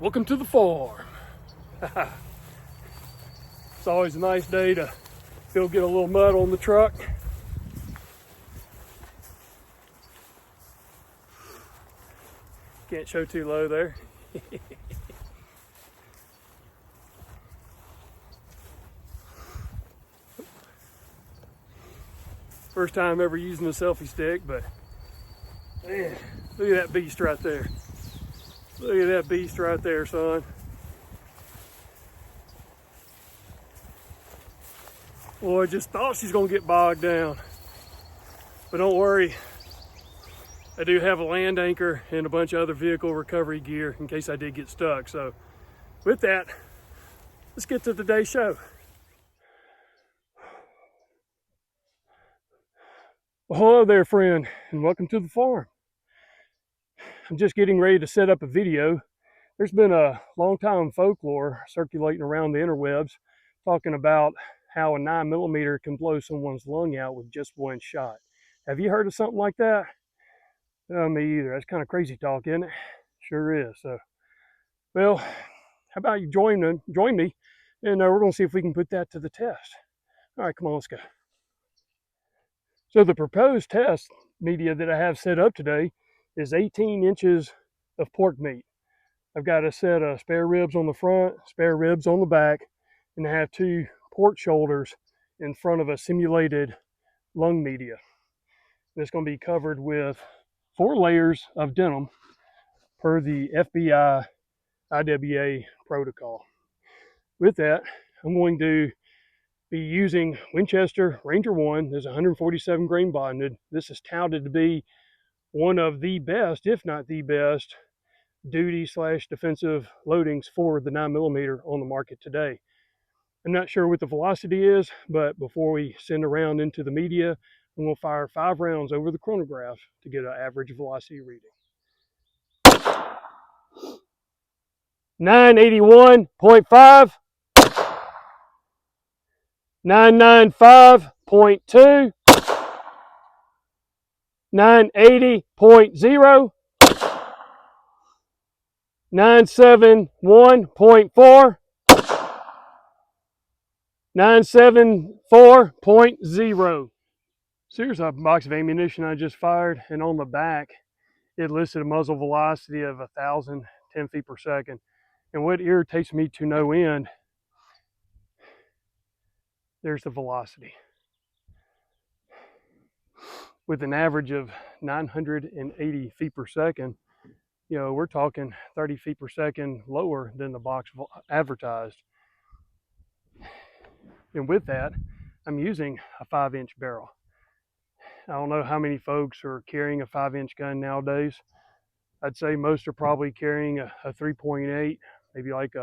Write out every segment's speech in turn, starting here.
Welcome to the farm. It's always a nice day to get a little mud on the truck. Can't show too low there. First time ever using a selfie stick, but man, look at that beast right there. Look at that beast right there, son. Boy, I just thought she's gonna get bogged down. But don't worry, I do have a land anchor and a bunch of other vehicle recovery gear in case I did get stuck. So with that, let's get to today's show. Well, hello there, friend, and welcome to the farm. I'm just getting ready to set up a video. There's been a long time folklore circulating around the interwebs talking about how a 9mm can blow someone's lung out with just one shot. Have you heard of something like that? Me either. That's kind of crazy talk, isn't it? Sure is. So, well, how about you join me, and we're going to see if we can put that to the test. All right, come on, let's go. So the proposed test media that I have set up today is 18 inches of pork meat. I've got a set of spare ribs on the front, spare ribs on the back, and I have 2 pork shoulders in front of a simulated lung media. It's going to be covered with 4 layers of denim per the FBI IWA protocol. With that, I'm going to be using Winchester Ranger 1. There's 147 grain bonded. This is touted to be one of the best, if not the best, duty/defensive loadings for the 9mm on the market today. I'm not sure what the velocity is, but before we send a round into the media, I'm going to fire 5 rounds over the chronograph to get an average velocity reading. 981.5, 995.2, 980.0, 971.4, 974.0. So here's a box of ammunition I just fired, and on the back it listed a muzzle velocity of 1,010 feet per second. And what irritates me to no end, there's the velocity. With an average of 980 feet per second, you know, we're talking 30 feet per second lower than the box advertised. And with that, I'm using a 5-inch barrel. I don't know how many folks are carrying a 5-inch gun nowadays. I'd say most are probably carrying a 3.8, maybe like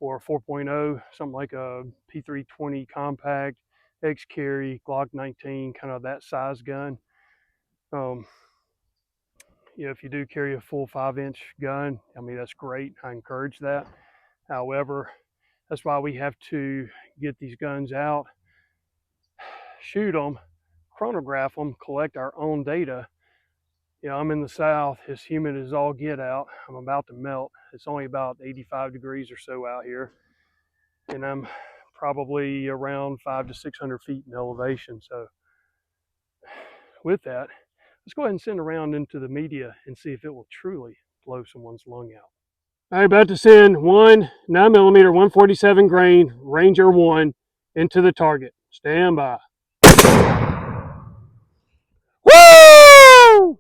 or a 4.0, something like a P320 compact, X-Carry, Glock 19, kind of that size gun. You know, if you do carry a full 5-inch gun, I mean, that's great. I encourage that. However, that's why we have to get these guns out, shoot them, chronograph them, collect our own data. You know, I'm in the South. It's humid as all get out. I'm about to melt. It's only about 85 degrees or so out here. And I'm probably around 500 to 600 feet in elevation. So with that, let's go ahead and send a round into the media and see if it will truly blow someone's lung out. All right, about to send one 9mm 147 grain Ranger 1 into the target. Stand by. Woo!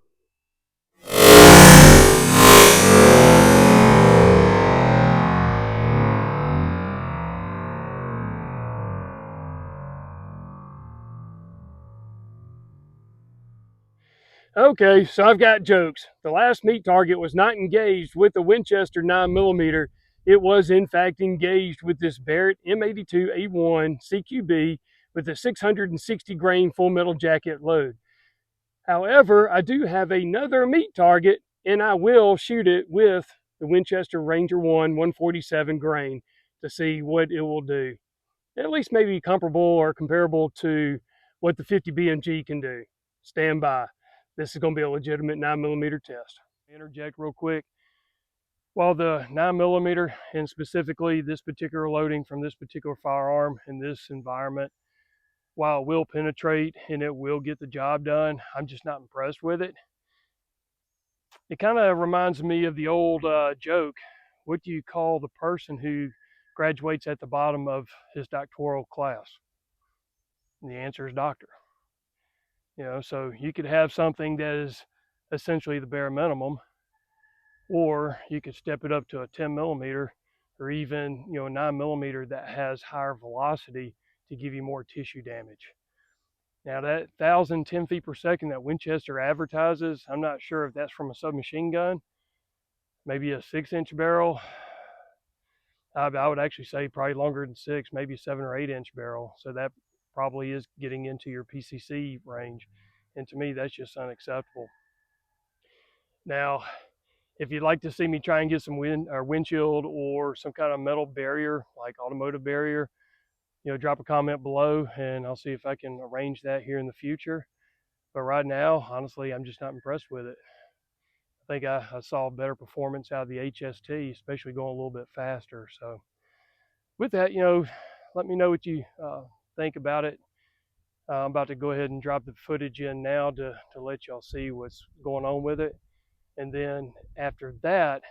Okay, so I've got jokes. The last meat target was not engaged with the Winchester 9mm. It was in fact engaged with this Beretta M82A1 CQB with a 660 grain full metal jacket load. However, I do have another meat target, and I will shoot it with the Winchester Ranger 1 147 grain to see what it will do. At least maybe comparable or comparable to what the 50 BMG can do. Stand by. This is going to be a legitimate 9mm test. Interject real quick. While the 9mm, and specifically this particular loading from this particular firearm in this environment, while it will penetrate and it will get the job done, I'm just not impressed with it. It kind of reminds me of the old joke, what do you call the person who graduates at the bottom of his doctoral class? And the answer is doctor. So you could have something that is essentially the bare minimum, or you could step it up to a 10mm, or even a 9mm that has higher velocity to give you more tissue damage. Now that 1,010 feet per second that Winchester advertises, I'm not sure if that's from a submachine gun, maybe a 6-inch barrel. I would actually say probably longer than 6, maybe a 7 or 8-inch barrel. So that probably is getting into your PCC range. And to me, that's just unacceptable. Now, if you'd like to see me try and get some windshield or some kind of metal barrier, like automotive barrier, drop a comment below and I'll see if I can arrange that here in the future. But right now, honestly, I'm just not impressed with it. I think I saw better performance out of the HST, especially going a little bit faster. So with that, let me know what you think about it. I'm about to go ahead and drop the footage in now to let y'all see what's going on with it. And then after that,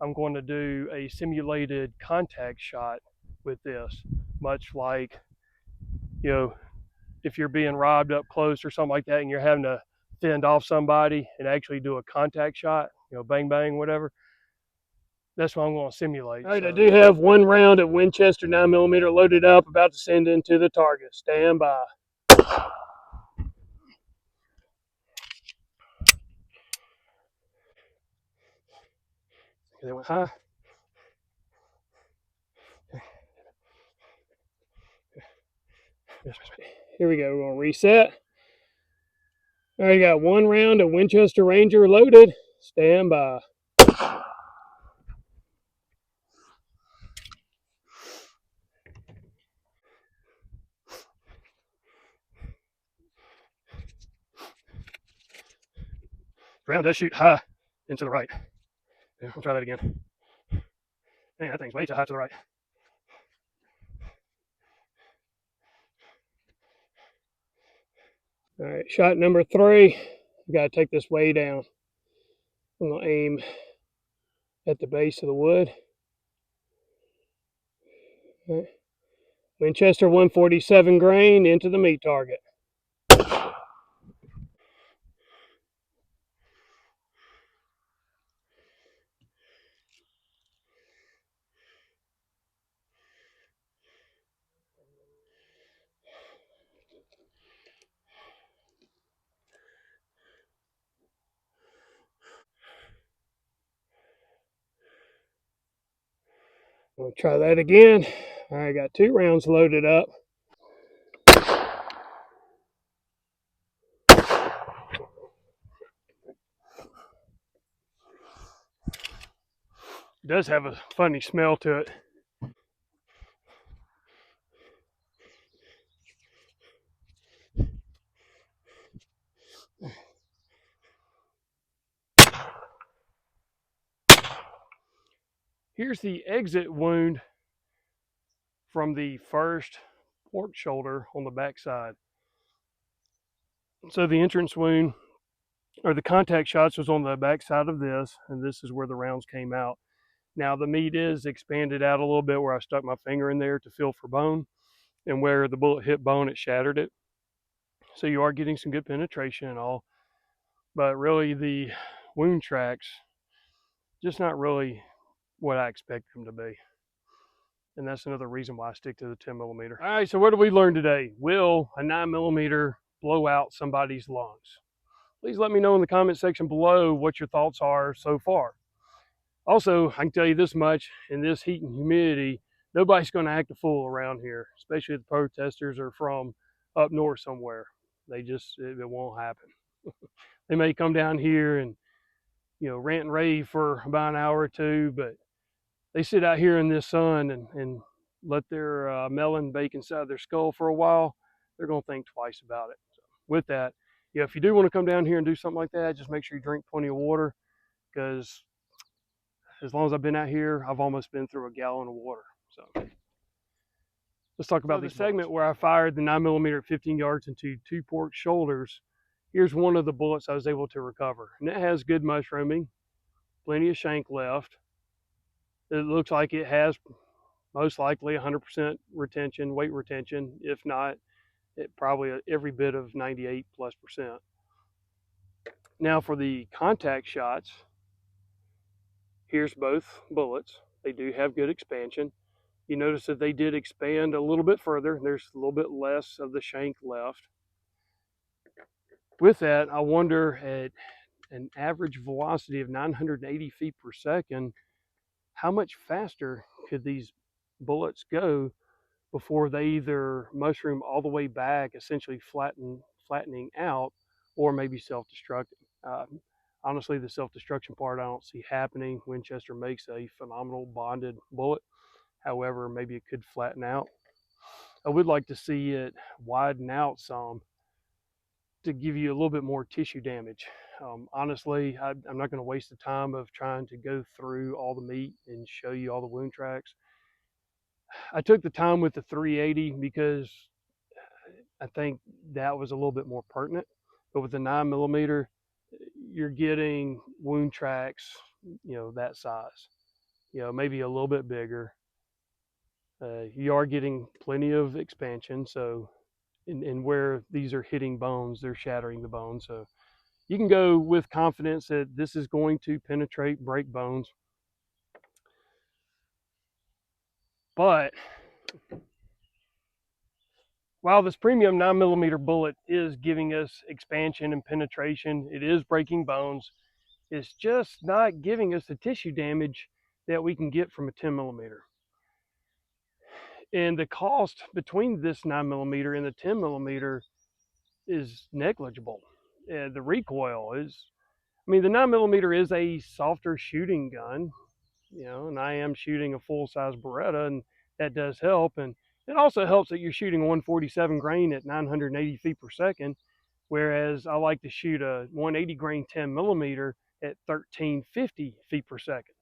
I'm going to do a simulated contact shot with this, much like, if you're being robbed up close or something like that and you're having to fend off somebody and actually do a contact shot, bang, bang, whatever. That's what I'm going to simulate. All right, so. I do have one round of Winchester 9mm loaded up, about to send into the target. Stand by. They went high. Here we go. We're going to reset. All right, got one round of Winchester Ranger loaded. Stand by. Round does shoot high and to the right. Yeah, we'll try that again. Man, that thing's way too high to the right. All right, shot number 3. We got to take this way down. I'm going to aim at the base of the wood. All right. Winchester 147 grain into the meat target. We'll try that again. All right, got 2 rounds loaded up. It does have a funny smell to it. Here's the exit wound from the first port shoulder on the back side. So the entrance wound, or the contact shots, was on the back side of this, and this is where the rounds came out. Now the meat is expanded out a little bit where I stuck my finger in there to feel for bone, and where the bullet hit bone, it shattered it. So you are getting some good penetration and all, but really the wound tracks, just not really what I expect them to be. And that's another reason why I stick to the 10mm. All right, so what did we learn today? Will a 9mm blow out somebody's lungs? Please let me know in the comment section below what your thoughts are so far. Also, I can tell you this much, in this heat and humidity, nobody's going to act a fool around here, especially if the protesters are from up north somewhere. It won't happen. They may come down here and, rant and rave for about an hour or two, but they sit out here in this sun and let their melon bake inside their skull for a while, they're going to think twice about it. So with that, if you do want to come down here and do something like that, just make sure you drink plenty of water, because as long as I've been out here, I've almost been through a gallon of water. So let's talk about the segment where I fired the 9mm at 15 yards into 2 pork shoulders. Here's one of the bullets I was able to recover, and it has good mushrooming, plenty of shank left. It looks like it has most likely 100% retention, weight retention. If not, it probably every bit of 98+%. Now for the contact shots, here's both bullets. They do have good expansion. You notice that they did expand a little bit further. There's a little bit less of the shank left. With that, I wonder at an average velocity of 980 feet per second, how much faster could these bullets go before they either mushroom all the way back, essentially flattening out, or maybe self-destructing. Honestly, the self-destruction part I don't see happening. Winchester makes a phenomenal bonded bullet. However, maybe it could flatten out. I would like to see it widen out some to give you a little bit more tissue damage. Honestly, I'm not going to waste the time of trying to go through all the meat and show you all the wound tracks. I took the time with the 380 because I think that was a little bit more pertinent. But with the 9mm, you're getting wound tracks, that size, maybe a little bit bigger. You are getting plenty of expansion. So, in where these are hitting bones, they're shattering the bones. So you can go with confidence that this is going to penetrate, break bones. But while this premium 9mm bullet is giving us expansion and penetration, it is breaking bones, it's just not giving us the tissue damage that we can get from a 10mm. And the cost between this 9mm and the 10mm is negligible. The recoil is, the 9mm is a softer shooting gun, and I am shooting a full-size Beretta, and that does help. And it also helps that you're shooting 147 grain at 980 feet per second, whereas I like to shoot a 180 grain 10mm at 1350 feet per second.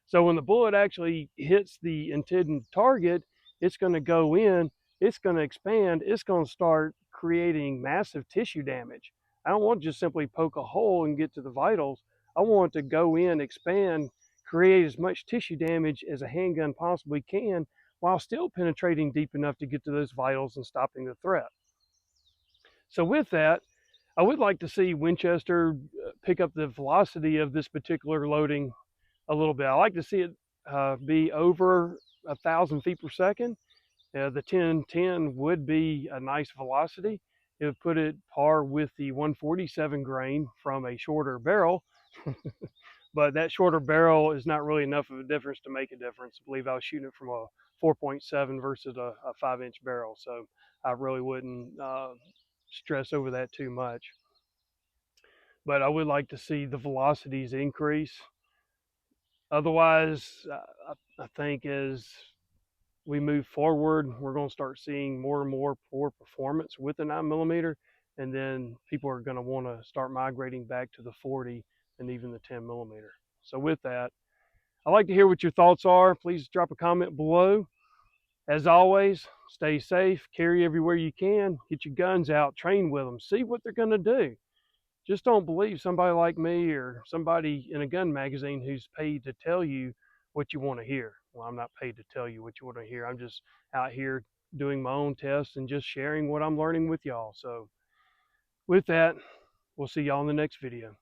So when the bullet actually hits the intended target, it's going to go in, it's going to expand, it's going to start creating massive tissue damage. I don't want to just simply poke a hole and get to the vitals. I want to go in, expand, create as much tissue damage as a handgun possibly can, while still penetrating deep enough to get to those vitals and stopping the threat. So with that, I would like to see Winchester pick up the velocity of this particular loading a little bit. I like to see it be over 1,000 feet per second. The 1010 would be a nice velocity. It would put it par with the 147 grain from a shorter barrel. But that shorter barrel is not really enough of a difference to make a difference. I believe I was shooting it from a 4.7 versus a 5-inch barrel. So I really wouldn't stress over that too much. But I would like to see the velocities increase. Otherwise, I think as we move forward, we're going to start seeing more and more poor performance with the 9mm, and then people are going to want to start migrating back to the 40 and even the 10mm. So with that, I'd like to hear what your thoughts are. Please drop a comment below. As always, stay safe, carry everywhere you can, get your guns out, train with them, see what they're going to do. Just don't believe somebody like me or somebody in a gun magazine who's paid to tell you what you want to hear. Well, I'm not paid to tell you what you want to hear. I'm just out here doing my own tests and just sharing what I'm learning with y'all. So with that, we'll see y'all in the next video.